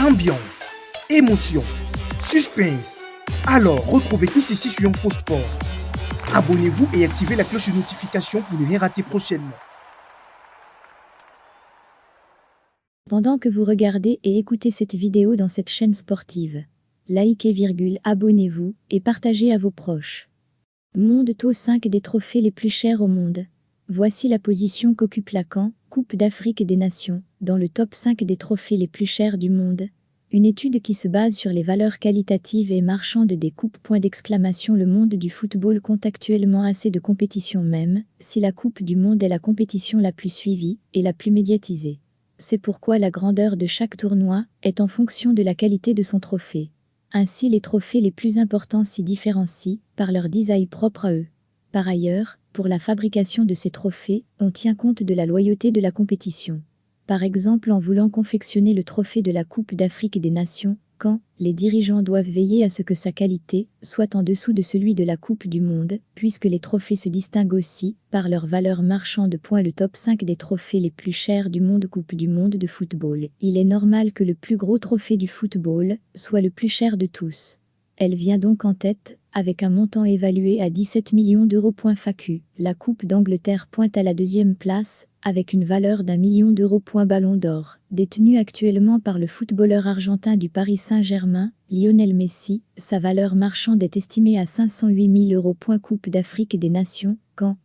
ambiance, émotion, suspense. Alors, retrouvez tout ceci sur InfoSport. Abonnez-vous et activez la cloche de notification pour ne rien rater prochainement. Pendant que vous regardez et écoutez cette vidéo dans cette chaîne sportive, likez, abonnez-vous et partagez à vos proches. Monde Top 5 des trophées les plus chers au monde. Voici la position qu'occupe la CAN, Coupe d'Afrique des Nations, dans le top 5 des trophées les plus chers du monde. Une étude qui se base sur les valeurs qualitatives et marchandes des coupes. Le monde du football compte actuellement assez de compétitions, même si la Coupe du Monde est la compétition la plus suivie et la plus médiatisée. C'est pourquoi la grandeur de chaque tournoi est en fonction de la qualité de son trophée. Ainsi, les trophées les plus importants s'y différencient par leur design propre à eux. Par ailleurs, pour la fabrication de ces trophées, on tient compte de la loyauté de la compétition. Par exemple, en voulant confectionner le trophée de la Coupe d'Afrique des Nations, CAN, les dirigeants doivent veiller à ce que sa qualité soit en dessous de celui de la Coupe du Monde, puisque les trophées se distinguent aussi par leur valeur marchande. Le top 5 des trophées les plus chers du monde. Coupe du Monde de football. Il est normal que le plus gros trophée du football soit le plus cher de tous. Elle vient donc en tête, avec un montant évalué à 17 millions d'euros. FAQ. La Coupe d'Angleterre pointe à la deuxième place, avec une valeur d'1 million d'euros. Ballon d'or, détenu actuellement par le footballeur argentin du Paris Saint-Germain, Lionel Messi, sa valeur marchande est estimée à 508 000 euros. Coupe d'Afrique des Nations, CAN,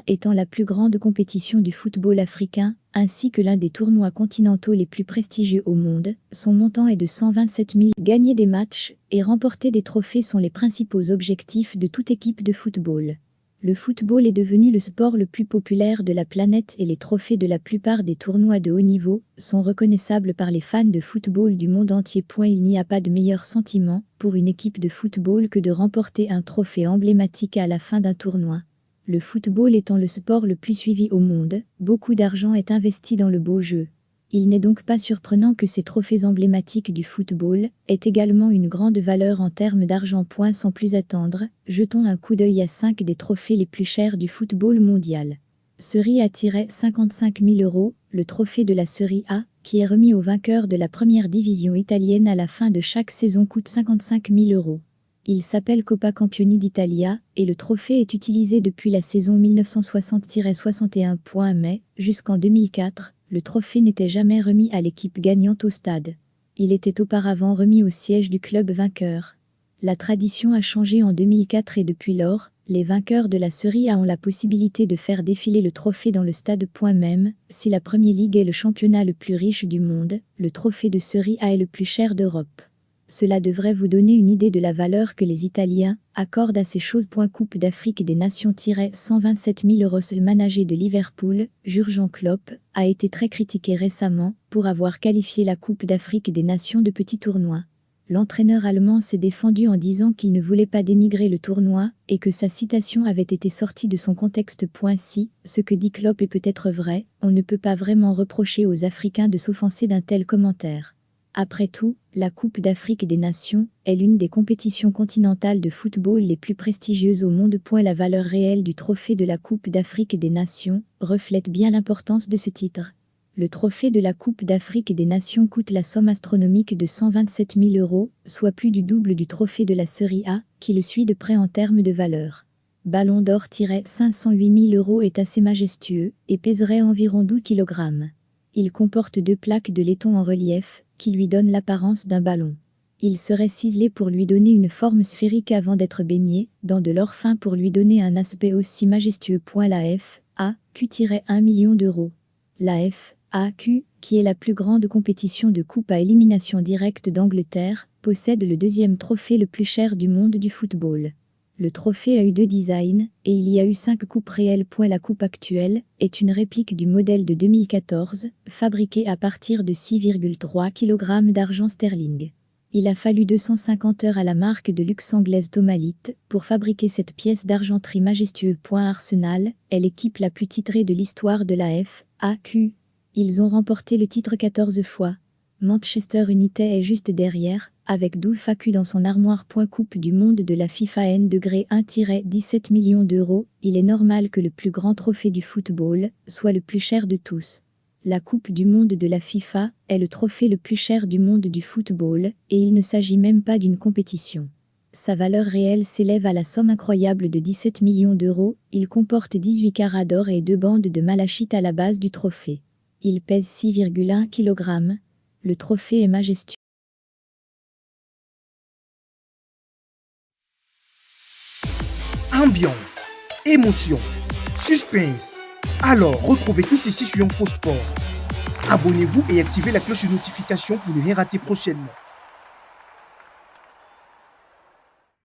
étant la plus grande compétition du football africain, ainsi que l'un des tournois continentaux les plus prestigieux au monde, son montant est de 127 000. Gagner des matchs et remporter des trophées sont les principaux objectifs de toute équipe de football. Le football est devenu le sport le plus populaire de la planète et les trophées de la plupart des tournois de haut niveau sont reconnaissables par les fans de football du monde entier. Il n'y a pas de meilleur sentiment pour une équipe de football que de remporter un trophée emblématique à la fin d'un tournoi. Le football étant le sport le plus suivi au monde, beaucoup d'argent est investi dans le beau jeu. Il n'est donc pas surprenant que ces trophées emblématiques du football aient également une grande valeur en termes d'argent. Sans plus attendre, jetons un coup d'œil à 5 des trophées les plus chers du football mondial. Serie A-55 000 euros, le trophée de la Serie A, qui est remis aux vainqueurs de la première division italienne à la fin de chaque saison, coûte 55 000 euros. Il s'appelle Coppa Campioni d'Italia et le trophée est utilisé depuis la saison 1960-61. Mais, jusqu'en 2004, le trophée n'était jamais remis à l'équipe gagnante au stade. Il était auparavant remis au siège du club vainqueur. La tradition a changé en 2004 et depuis lors, les vainqueurs de la Serie A ont la possibilité de faire défiler le trophée dans le stade. Même si la Premier League est le championnat le plus riche du monde, le trophée de Serie A est le plus cher d'Europe. Cela devrait vous donner une idée de la valeur que les Italiens accordent à ces choses. Coupe d'Afrique des Nations 127 000 euros. Le manager de Liverpool, Jurgen Klopp, a été très critiqué récemment pour avoir qualifié la Coupe d'Afrique des Nations de petit tournoi. L'entraîneur allemand s'est défendu en disant qu'il ne voulait pas dénigrer le tournoi et que sa citation avait été sortie de son contexte. Si ce que dit Klopp est peut-être vrai, on ne peut pas vraiment reprocher aux Africains de s'offenser d'un tel commentaire. Après tout, la Coupe d'Afrique des Nations est l'une des compétitions continentales de football les plus prestigieuses au monde. La valeur réelle du trophée de la Coupe d'Afrique des Nations reflète bien l'importance de ce titre. Le trophée de la Coupe d'Afrique des Nations coûte la somme astronomique de 127 000 euros, soit plus du double du trophée de la Serie A, qui le suit de près en termes de valeur. Ballon d'or 508 000 euros est assez majestueux et pèserait environ 12 kg. Il comporte 2 plaques de laiton en relief, qui lui donnent l'apparence d'un ballon. Il serait ciselé pour lui donner une forme sphérique avant d'être baigné dans de l'or fin pour lui donner un aspect aussi majestueux. La FA-Q-1 million d'euros. La FA-Q, qui est la plus grande compétition de coupe à élimination directe d'Angleterre, possède le deuxième trophée le plus cher du monde du football. Le trophée a eu 2 designs, et il y a eu 5 coupes réelles. La coupe actuelle est une réplique du modèle de 2014, fabriquée à partir de 6,3 kg d'argent sterling. Il a fallu 250 heures à la marque de luxe anglaise Thomalite pour fabriquer cette pièce d'argenterie majestueuse. Arsenal est l'équipe la plus titrée de l'histoire de la FA-Q. Ils ont remporté le titre 14 fois. Manchester United est juste derrière, avec 12 FAQ dans son armoire. Coupe du monde de la FIFA N-1-17 millions d'euros, il est normal que le plus grand trophée du football soit le plus cher de tous. La Coupe du monde de la FIFA est le trophée le plus cher du monde du football, et il ne s'agit même pas d'une compétition. Sa valeur réelle s'élève à la somme incroyable de 17 millions d'euros, il comporte 18 carats d'or et 2 bandes de malachite à la base du trophée. Il pèse 6,1 kg. Le trophée est majestueux. Ambiance, émotion, suspense. Alors, retrouvez tout ceci sur InfoSport. Abonnez-vous et activez la cloche de notification pour ne rien rater prochainement.